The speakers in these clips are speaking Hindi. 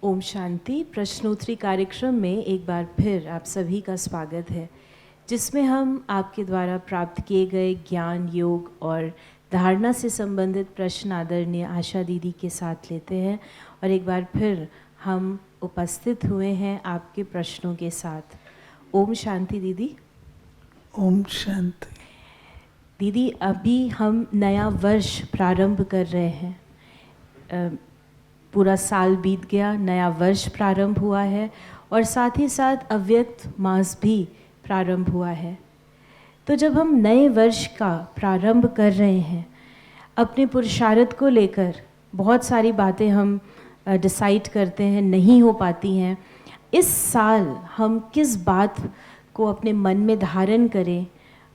ओम शांति। प्रश्नोत्तरी कार्यक्रम में एक बार फिर आप सभी का स्वागत है, जिसमें हम आपके द्वारा प्राप्त किए गए ज्ञान, योग और धारणा से संबंधित प्रश्न आदरणीय आशा दीदी के साथ लेते हैं। और एक बार फिर हम उपस्थित हुए हैं आपके प्रश्नों के साथ। ओम शांति दीदी। ओम शांति दीदी, अभी हम नया वर्ष प्रारंभ कर रहे हैं। पूरा साल बीत गया, नया वर्ष प्रारंभ हुआ है और साथ ही साथ अव्यक्त मास भी प्रारंभ हुआ है। तो जब हम नए वर्ष का प्रारंभ कर रहे हैं, अपने पुरुषार्थ को लेकर बहुत सारी बातें हम डिसाइड करते हैं, नहीं हो पाती हैं। इस साल हम किस बात को अपने मन में धारण करें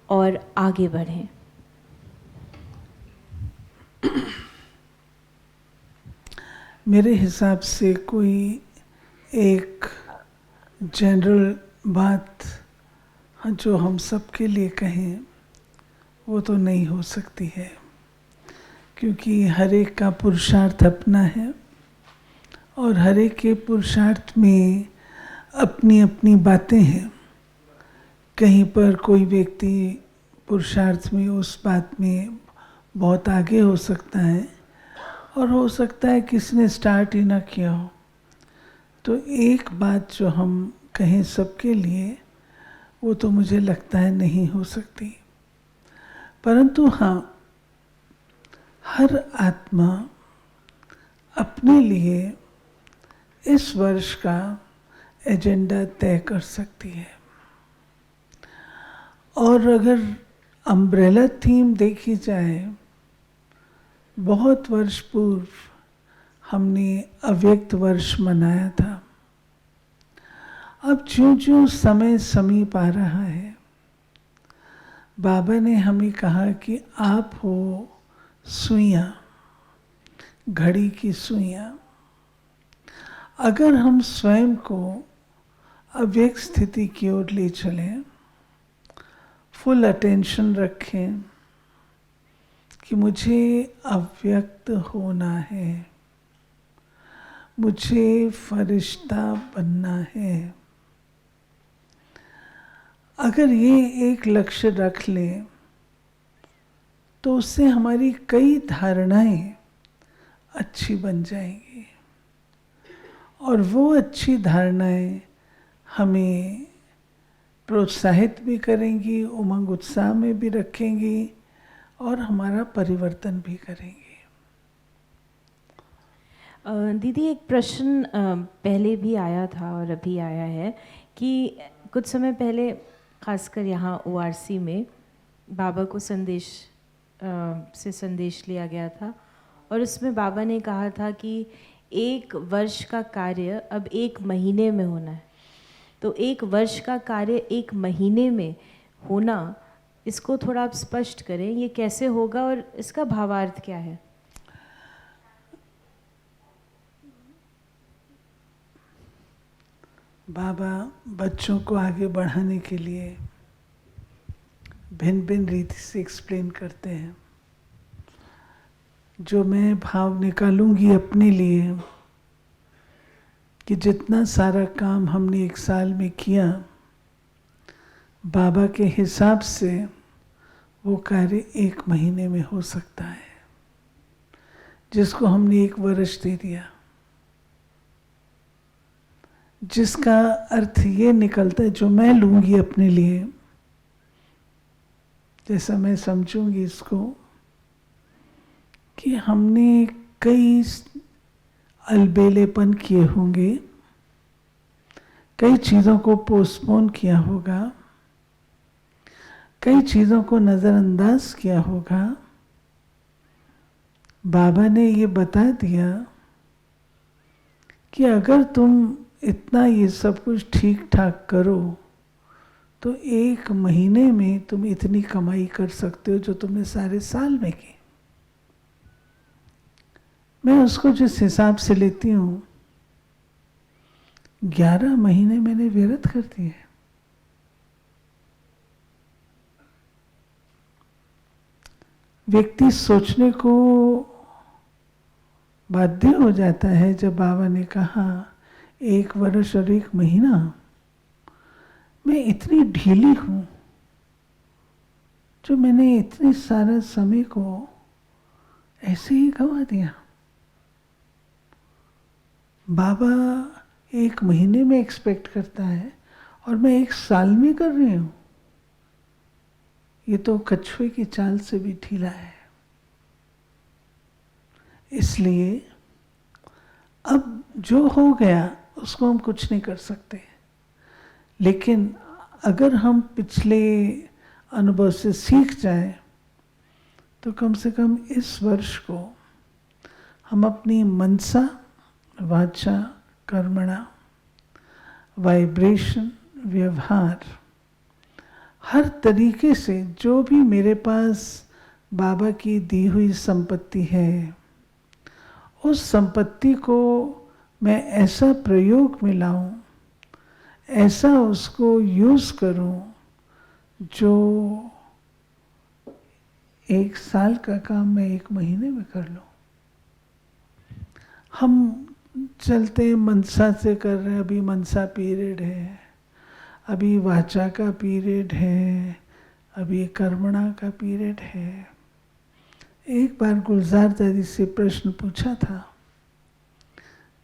और आगे बढ़ें? मेरे हिसाब से कोई एक जनरल बात जो हम सबके लिए कहें वो तो नहीं हो सकती है, क्योंकि हर एक का पुरुषार्थ अपना है और हर एक के पुरुषार्थ में अपनी अपनी बातें हैं। कहीं पर कोई व्यक्ति पुरुषार्थ में उस बात में बहुत आगे हो सकता है और हो सकता है किसी ने स्टार्ट ही ना किया हो। तो एक बात जो हम कहें सबके लिए, वो तो मुझे लगता है नहीं हो सकती। परंतु हाँ, हर आत्मा अपने लिए इस वर्ष का एजेंडा तय कर सकती है। और अगर अम्ब्रेला थीम देखी जाए, बहुत वर्ष पूर्व हमने अव्यक्त वर्ष मनाया था। अब ज्यों-ज्यों समय समीप आ रहा है, बाबा ने हमें कहा कि आप हो सुइयां, घड़ी की सुइयां। अगर हम स्वयं को अव्यक्त स्थिति की ओर ले चलें, फुल अटेंशन रखें कि मुझे अव्यक्त होना है, मुझे फरिश्ता बनना है। अगर ये एक लक्ष्य रख लें तो उससे हमारी कई धारणाएं अच्छी बन जाएंगी और वो अच्छी धारणाएं हमें प्रोत्साहित भी करेंगी, उमंग उत्साह में भी रखेंगी और हमारा परिवर्तन भी करेंगे। दीदी, एक प्रश्न पहले भी आया था और अभी आया है कि कुछ समय पहले खासकर यहाँ ORC में बाबा को संदेश लिया गया था और उसमें बाबा ने कहा था कि 1 वर्ष का कार्य अब 1 महीने में होना है। तो 1 वर्ष का कार्य 1 महीने में होना, इसको थोड़ा आप स्पष्ट करें, ये कैसे होगा और इसका भावार्थ क्या है? बाबा बच्चों को आगे बढ़ाने के लिए भिन्न भिन्न रीति से एक्सप्लेन करते हैं। जो मैं भाव निकालूंगी अपने लिए कि जितना सारा काम हमने 1 साल में किया, बाबा के हिसाब से वो कार्य 1 महीने में हो सकता है, जिसको हमने 1 वर्ष दे दिया। जिसका अर्थ ये निकलता है, जो मैं लूंगी अपने लिए, जैसा मैं समझूंगी इसको, कि हमने कई अलबेलेपन किए होंगे, कई चीज़ों को पोस्टपोन किया होगा, कई चीज़ों को नज़रअंदाज किया होगा। बाबा ने ये बता दिया कि अगर तुम इतना ये सब कुछ ठीक ठाक करो तो 1 महीने में तुम इतनी कमाई कर सकते हो जो तुमने सारे साल में की। मैं उसको जिस हिसाब से लेती हूँ, 11 महीने मैंने व्यर्थ कर दिए। व्यक्ति सोचने को बाध्य हो जाता है जब बाबा ने कहा 1 वर्ष और 1 महीना मैं इतनी ढीली हूँ जो मैंने इतने सारे समय को ऐसे ही गंवा दिया। बाबा 1 महीने में एक्सपेक्ट करता है और मैं 1 साल में कर रही हूँ। ये तो कछुए की चाल से भी ढीला है। इसलिए अब जो हो गया उसको हम कुछ नहीं कर सकते, लेकिन अगर हम पिछले अनुभव से सीख जाए तो कम से कम इस वर्ष को हम अपनी मनसा, वाचा, कर्मणा, वाइब्रेशन, व्यवहार, हर तरीके से जो भी मेरे पास बाबा की दी हुई संपत्ति है, उस संपत्ति को मैं ऐसा प्रयोग में लाऊं, ऐसा उसको यूज करूं जो 1 साल का काम मैं 1 महीने में कर लूं। हम चलते मनसा से कर रहे हैं, अभी मनसा पीरियड है, अभी वाचा का पीरियड है, अभी कर्मणा का पीरियड है। एक बार गुलजार दादी से प्रश्न पूछा था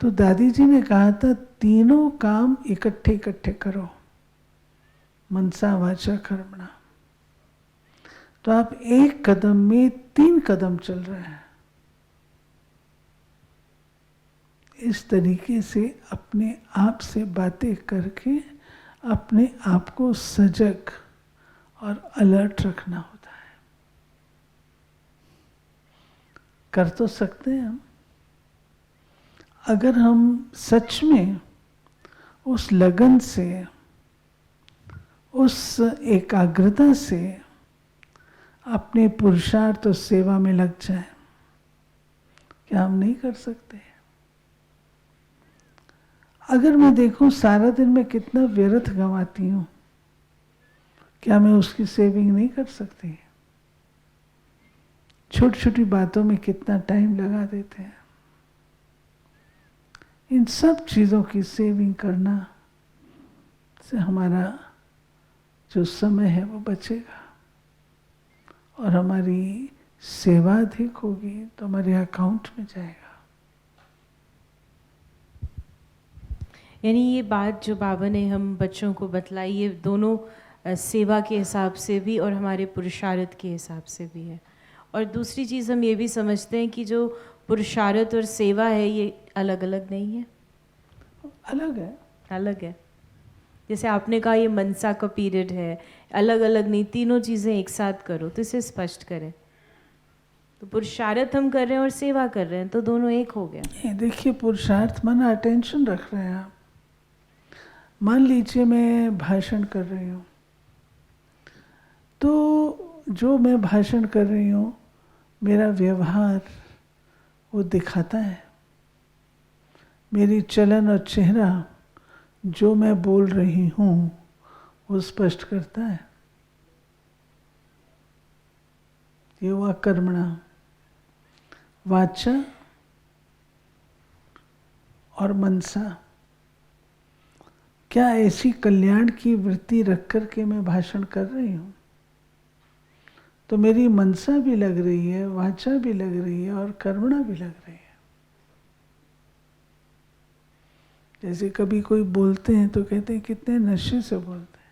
तो दादी जी ने कहा था तीनों काम इकट्ठे इकट्ठे करो, मनसा, वाचा, कर्मणा। तो आप 1 कदम में 3 कदम चल रहे हैं। इस तरीके से अपने आप से बातें करके अपने आप को सजग और अलर्ट रखना होता है। कर तो सकते हैं हम, अगर हम सच में उस लगन से, उस एकाग्रता से अपने पुरुषार्थ और सेवा में लग जाए। क्या हम नहीं कर सकते? अगर मैं देखूं सारा दिन मैं कितना व्यर्थ गंवाती हूं, क्या मैं उसकी सेविंग नहीं कर सकती? छोटी छोटी बातों में कितना टाइम लगा देते हैं। इन सब चीज़ों की सेविंग करना से हमारा जो समय है वो बचेगा और हमारी सेवा अधिक होगी तो हमारे अकाउंट में जाएगा। यानी ये बात जो बाबा ने हम बच्चों को बतलाई, ये दोनों सेवा के हिसाब से भी और हमारे पुरुषार्थ के हिसाब से भी है। और दूसरी चीज़ हम ये भी समझते हैं कि जो पुरुषार्थ और सेवा है ये अलग अलग नहीं है। अलग है, अलग है। जैसे आपने कहा ये मनसा का पीरियड है, अलग अलग नहीं, तीनों चीज़ें एक साथ करो, तो इसे स्पष्ट करें। तो पुरुषार्थ हम कर रहे हैं और सेवा कर रहे हैं तो दोनों एक हो गया। देखिए पुरुषार्थ माना अटेंशन रख रहे हैं आप। मान लीजिए मैं भाषण कर रही हूँ, तो जो मैं भाषण कर रही हूँ मेरा व्यवहार वो दिखाता है, मेरी चलन और चेहरा जो मैं बोल रही हूँ वो स्पष्ट करता है। ये हुआ कर्मणा। वाचा और मनसा, क्या ऐसी कल्याण की वृत्ति रख कर के मैं भाषण कर रही हूँ तो मेरी मनसा भी लग रही है, वाचा भी लग रही है और कर्मणा भी लग रही है। जैसे कभी कोई बोलते हैं तो कहते हैं कितने नशे से बोलते हैं,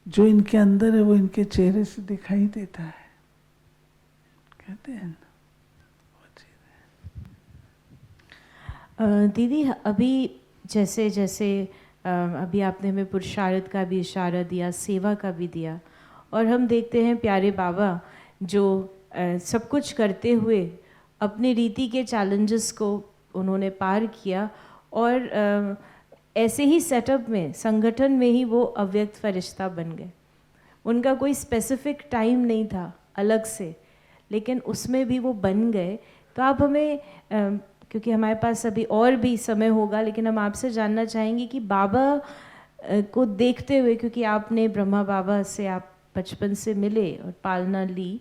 जो इनके अंदर है वो इनके चेहरे से दिखाई देता है, कहते हैं ना। दीदी अभी जैसे जैसे अभी आपने हमें पुरुषार्थ का भी इशारा दिया, सेवा का भी दिया, और हम देखते हैं प्यारे बाबा जो सब कुछ करते हुए अपनी रीति के चैलेंजेस को उन्होंने पार किया और ऐसे ही सेटअप में, संगठन में ही वो अव्यक्त फरिश्ता बन गए। उनका कोई स्पेसिफिक टाइम नहीं था अलग से, लेकिन उसमें भी वो बन गए। तो आप हमें क्योंकि हमारे पास अभी और भी समय होगा, लेकिन हम आपसे जानना चाहेंगे कि बाबा को देखते हुए, क्योंकि आपने ब्रह्मा बाबा से आप बचपन से मिले और पालना ली,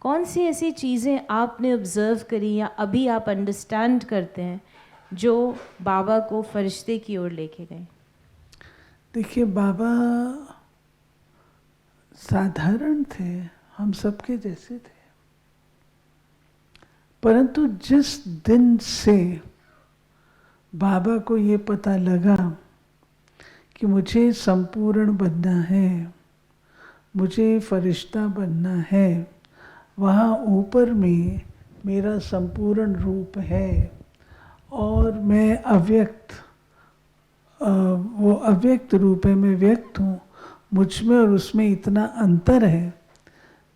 कौन सी ऐसी चीज़ें आपने ऑब्ज़र्व करी या अभी आप अंडरस्टैंड करते हैं जो बाबा को फरिश्ते की ओर लेके गए? देखिए, बाबा साधारण थे, हम सबके जैसे थे, परंतु जिस दिन से बाबा को ये पता लगा कि मुझे संपूर्ण बनना है, मुझे फरिश्ता बनना है, वहाँ ऊपर में मेरा संपूर्ण रूप है और मैं अव्यक्त, वो अव्यक्त रूप है, मैं व्यक्त हूँ, मुझ में और उसमें इतना अंतर है,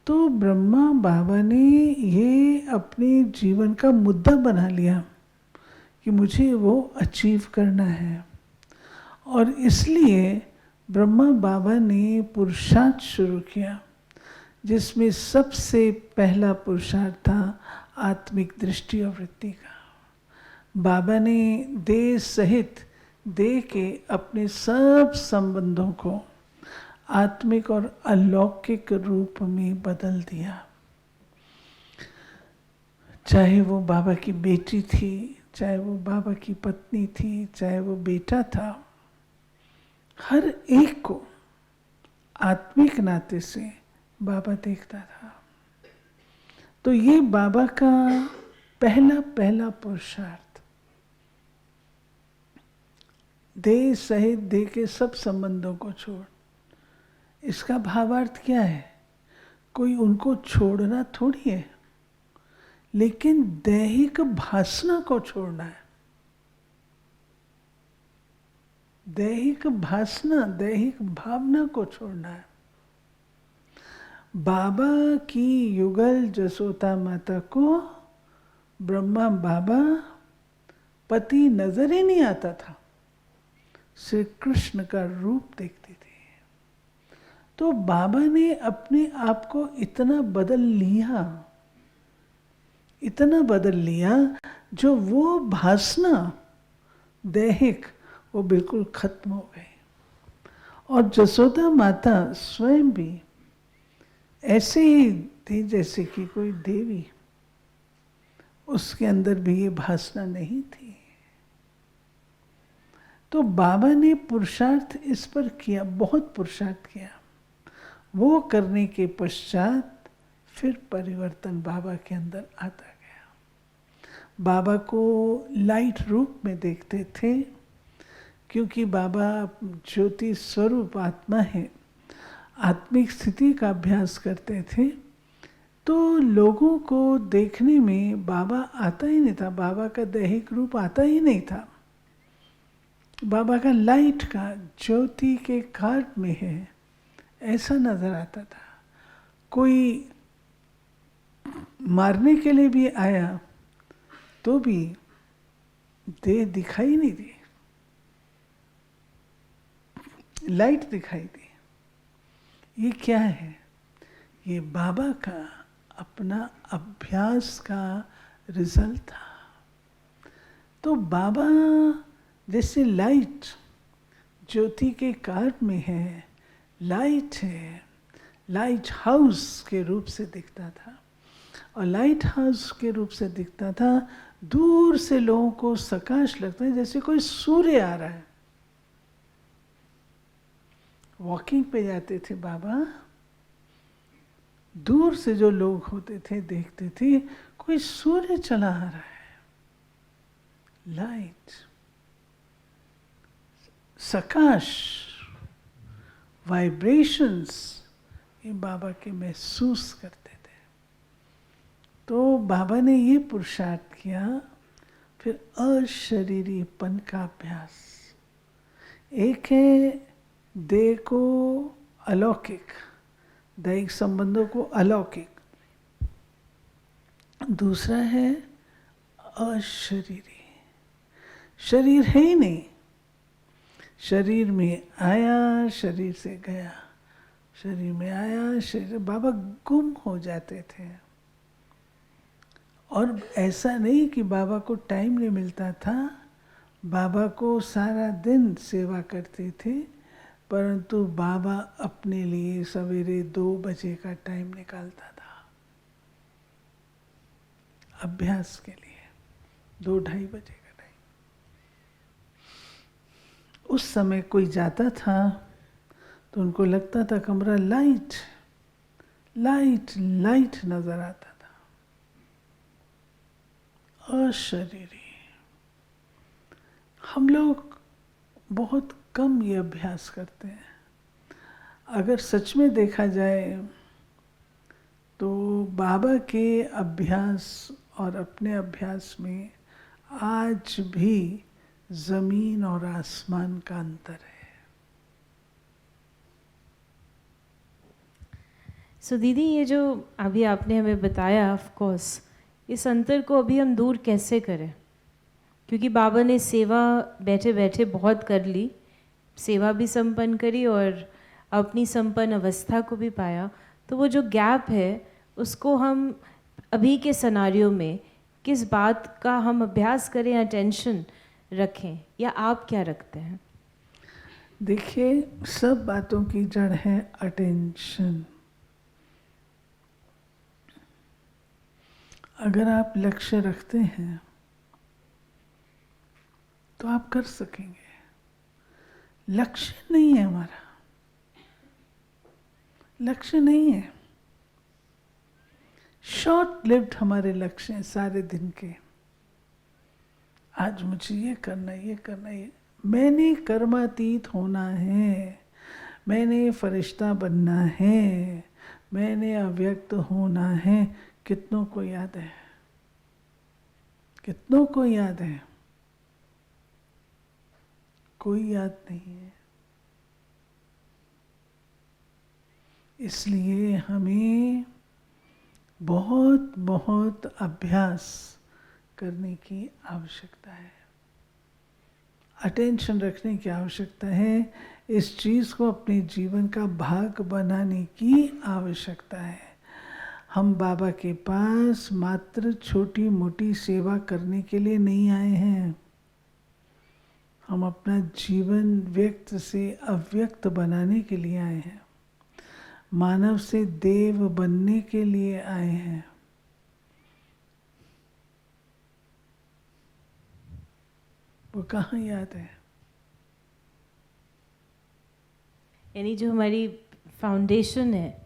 तो ब्रह्मा बाबा ने ये अपने जीवन का मुद्दा बना लिया कि मुझे वो अचीव करना है। और इसलिए ब्रह्मा बाबा ने पुरुषार्थ शुरू किया, जिसमें सबसे पहला पुरुषार्थ था आत्मिक दृष्टि और वृत्ति का। बाबा ने देह सहित देह के अपने सब संबंधों को आत्मिक और अलौकिक रूप में बदल दिया। चाहे वो बाबा की बेटी थी, चाहे वो बाबा की पत्नी थी, चाहे वो बेटा था, हर एक को आत्मिक नाते से बाबा देखता था। तो ये बाबा का पहला पहला पुरुषार्थ, देह सहित देह के सब संबंधों को छोड़। इसका भावार्थ क्या है? कोई उनको छोड़ना थोड़ी है, लेकिन दैहिक भासना को छोड़ना है। दैहिक भासना, दैहिक भावना को छोड़ना है। बाबा की युगल जसोदा माता को ब्रह्मा बाबा पति नजर ही नहीं आता था, श्री कृष्ण का रूप देखते थे। तो बाबा ने अपने आप को इतना बदल लिया, इतना बदल लिया, जो वो भासना दैहिक वो बिल्कुल खत्म हो गई। और जसोदा माता स्वयं भी ऐसे ही थी जैसे कि कोई देवी, उसके अंदर भी ये भासना नहीं थी। तो बाबा ने पुरुषार्थ इस पर किया, बहुत पुरुषार्थ किया। वो करने के पश्चात फिर परिवर्तन बाबा के अंदर आता गया। बाबा को लाइट रूप में देखते थे, क्योंकि बाबा ज्योति स्वरूप आत्मा है, आत्मिक स्थिति का अभ्यास करते थे। तो लोगों को देखने में बाबा आता ही नहीं था, बाबा का दैहिक रूप आता ही नहीं था। बाबा का लाइट का, ज्योति के कार्ड में है, ऐसा नजर आता था। कोई मारने के लिए भी आया तो भी देह दिखाई नहीं दी, लाइट दिखाई दी। ये क्या है? ये बाबा का अपना अभ्यास का रिजल्ट था। तो बाबा जैसे लाइट ज्योति के कार्ड में है, लाइट है, लाइट हाउस के रूप से दिखता था। और लाइट हाउस के रूप से दिखता था, दूर से लोगों को प्रकाश लगता है जैसे कोई सूर्य आ रहा है। वॉकिंग पे जाते थे बाबा, दूर से जो लोग होते थे देखते थे कोई सूर्य चला आ रहा है। लाइट, प्रकाश, वाइब्रेशंस, ये बाबा के महसूस करते थे। तो बाबा ने ये पुरुषार्थ किया। फिर अशरीरीपन का अभ्यास। एक है देह को अलौकिक, दैहिक संबंधों को अलौकिक, दूसरा है अशरीरी। शरीर है ही नहीं, शरीर में आया, शरीर से गया, शरीर में आया, शरीर। बाबा गुम हो जाते थे। और ऐसा नहीं कि बाबा को टाइम नहीं मिलता था, बाबा को सारा दिन सेवा करते थे, परंतु बाबा अपने लिए सवेरे 2 बजे का टाइम निकालता था अभ्यास के लिए, 2-2:30 बजे का टाइम। उस समय कोई जाता था तो उनको लगता था कमरा लाइट लाइट लाइट नजर आता था, अशरीरी। हम लोग बहुत कम ये अभ्यास करते हैं। अगर सच में देखा जाए तो बाबा के अभ्यास और अपने अभ्यास में आज भी जमीन और आसमान का अंतर है। सो दीदी, ये जो अभी आपने हमें बताया, ऑफ कोर्स इस अंतर को अभी हम दूर कैसे करें? क्योंकि बाबा ने सेवा बैठे बैठे बहुत कर ली, सेवा भी संपन्न करी और अपनी संपन्न अवस्था को भी पाया। तो वो जो गैप है उसको हम अभी के सिनारियो में किस बात का हम अभ्यास करें, अटेंशन रखें, या आप क्या रखते हैं? देखिए, सब बातों की जड़ है अटेंशन। अगर आप लक्ष्य रखते हैं तो आप कर सकेंगे। लक्ष्य नहीं है हमारा, लक्ष्य नहीं है। शॉर्ट लिव्ड हमारे लक्ष्य हैं सारे दिन के। आज मुझे ये करना, ये करना, ये मैंने कर्मातीत होना है, मैंने फरिश्ता बनना है, मैंने अव्यक्त होना है। कितनों को याद है? कितनों को याद है? कोई याद नहीं है। इसलिए हमें बहुत बहुत अभ्यास करने की आवश्यकता है, अटेंशन रखने की आवश्यकता है, इस चीज़ को अपने जीवन का भाग बनाने की आवश्यकता है। हम बाबा के पास मात्र छोटी मोटी सेवा करने के लिए नहीं आए हैं। हम अपना जीवन व्यक्त से अव्यक्त बनाने के लिए आए हैं, मानव से देव बनने के लिए आए हैं। वो कहाँ याद है? यानी जो हमारी फाउंडेशन है,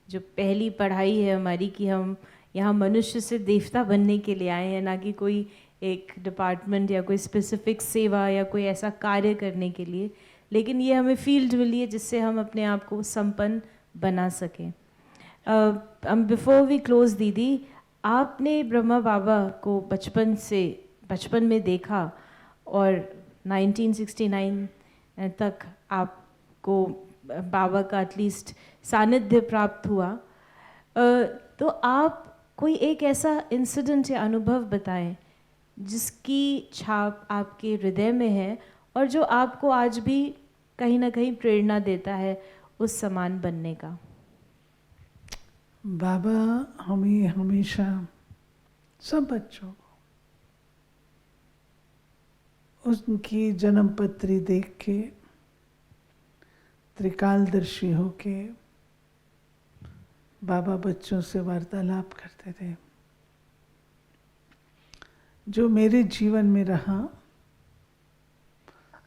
जो पहली पढ़ाई है हमारी, कि हम यहाँ मनुष्य से देवता बनने के लिए आए हैं, ना कि कोई एक डिपार्टमेंट या कोई स्पेसिफिक सेवा या कोई ऐसा कार्य करने के लिए, लेकिन ये हमें फील्ड मिली है जिससे हम अपने आप को संपन्न बना सकें। बिफोर वी क्लोज दीदी, आपने ब्रह्मा बाबा को बचपन में देखा और 1969 तक आपको बाबा का एटलीस्ट सानिध्य प्राप्त हुआ। तो आप कोई एक ऐसा इंसिडेंट या अनुभव बताएं जिसकी छाप आपके हृदय में है और जो आपको आज भी कहीं ना कहीं प्रेरणा देता है उस समान बनने का। बाबा हमें हमेशा सब बच्चों को उनकी जन्म पत्री देख के त्रिकालदर्शी होके बाबा बच्चों से वार्तालाप करते थे। जो मेरे जीवन में रहा,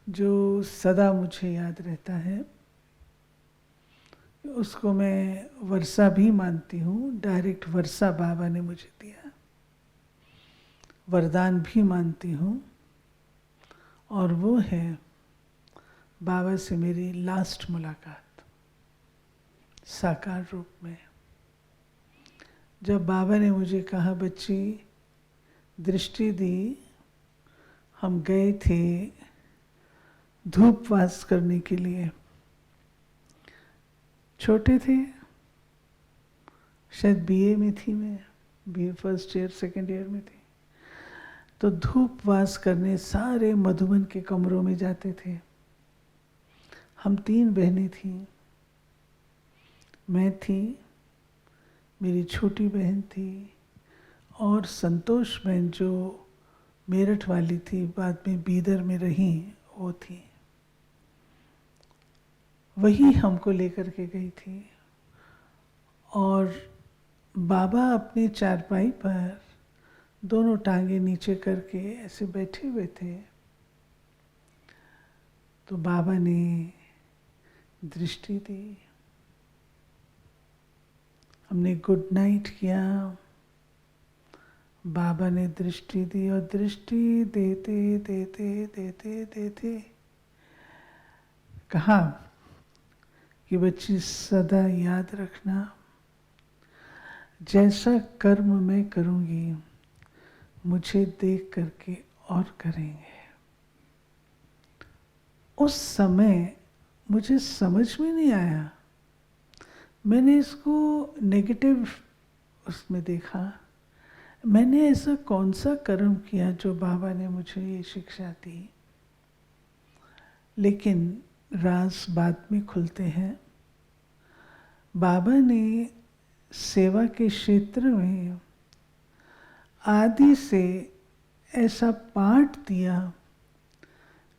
जो सदा मुझे याद रहता है, उसको मैं वर्षा भी मानती हूँ। डायरेक्ट वर्षा बाबा ने मुझे दिया, वरदान भी मानती हूँ। और वो है बाबा से मेरी लास्ट मुलाकात साकार रूप में। जब बाबा ने मुझे कहा, बच्ची दृष्टि दी, हम गए थे धूपवास करने के लिए। छोटे थे, शायद बीए में थी मैं, BA first year second year में थी। तो धूपवास करने सारे मधुबन के कमरों में जाते थे। हम 3 बहनें थीं, मैं थी, मेरी छोटी बहन थी और संतोष बहन जो मेरठ वाली थी, बाद में बीदर में रही, वो थी। वही हमको लेकर के गई थी। और बाबा अपनी चारपाई पर दोनों टांगे नीचे करके ऐसे बैठे हुए थे। तो बाबा ने दृष्टि दी, हमने गुड नाइट किया, बाबा ने दृष्टि दी और दृष्टि देते देते देते देते कहा कि बच्ची सदा याद रखना, जैसा कर्म मैं करूंगी मुझे देख करके और करेंगे। उस समय मुझे समझ में नहीं आया, मैंने इसको नेगेटिव उसमें देखा। मैंने ऐसा कौन सा कर्म किया जो बाबा ने मुझे ये शिक्षा दी। लेकिन राज बाद में खुलते हैं। बाबा ने सेवा के क्षेत्र में आदि से ऐसा पाठ दिया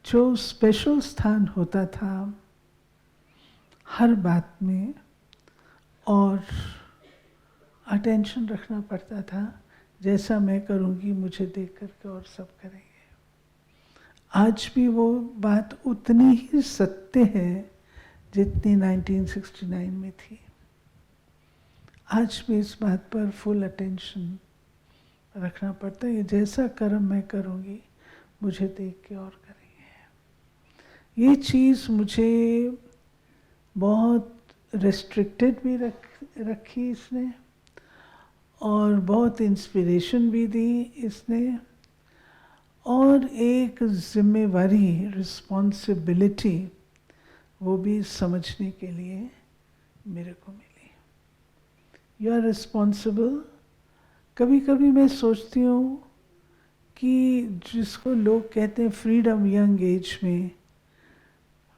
जो स्पेशल स्थान होता था हर बात में, और अटेंशन रखना पड़ता था, जैसा मैं करूँगी मुझे देख करके और सब करेंगे। आज भी वो बात उतनी ही सत्य है जितनी 1969 में थी। आज भी इस बात पर फुल अटेंशन रखना पड़ता है, जैसा कर्म मैं करूँगी मुझे देख के और करेंगे। ये चीज़ मुझे बहुत रेस्ट्रिक्टेड भी रखी इसने, और बहुत इंस्पिरेशन भी दी इसने, और एक जिम्मेवारी, रिस्पॉन्सिबिलिटी वो भी समझने के लिए मेरे को मिली। You are responsible. कभी कभी मैं सोचती हूँ कि जिसको लोग कहते हैं फ्रीडम यंग एज में,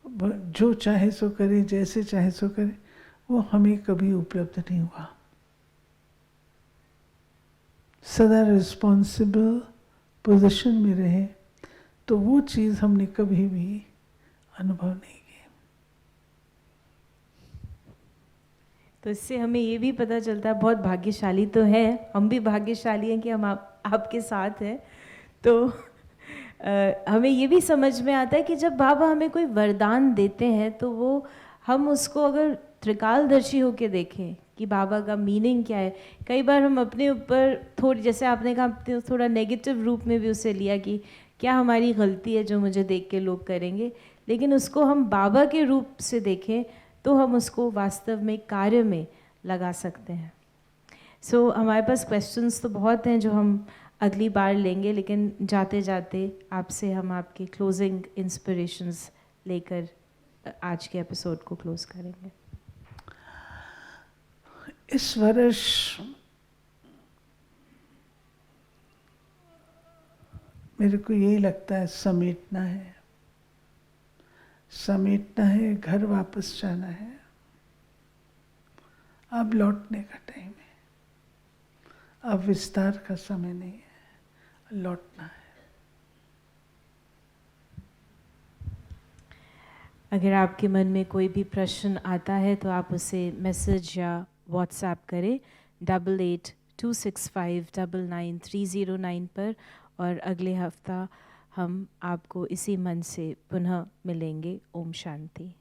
जो चाहे सो करे, जैसे चाहे सो करे, वो हमें कभी उपलब्ध नहीं हुआ। सदा रिस्पॉन्सिबल पोजीशन में रहे तो वो चीज़ हमने कभी भी अनुभव नहीं की। तो इससे हमें ये भी पता चलता है बहुत भाग्यशाली तो है, हम भी भाग्यशाली हैं कि हम आपके साथ हैं। तो हमें ये भी समझ में आता है कि जब बाबा हमें कोई वरदान देते हैं तो वो हम उसको अगर त्रिकालदर्शी होके देखें कि बाबा का मीनिंग क्या है। कई बार हम अपने ऊपर थोड़ी, जैसे आपने कहा, थोड़ा नेगेटिव रूप में भी उसे लिया कि क्या हमारी गलती है जो मुझे देख के लोग करेंगे, लेकिन उसको हम बाबा के रूप से देखें तो हम उसको वास्तव में कार्य में लगा सकते हैं। सो हमारे पास क्वेश्चंस तो बहुत हैं जो हम अगली बार लेंगे, लेकिन जाते जाते आपसे हम आपके क्लोजिंग इंस्पिरेशंस लेकर आज के एपिसोड को क्लोज करेंगे। इस वर्ष मेरे को यही लगता है समेटना है, समेटना है, घर वापस जाना है। अब लौटने का टाइम है, अब विस्तार का समय नहीं है, लौटना है। अगर आपके मन में कोई भी प्रश्न आता है तो आप उसे मैसेज या व्हाट्सएप करें 8826599309 पर, और अगले हफ्ता हम आपको इसी मन से पुनः मिलेंगे। ओम शांति।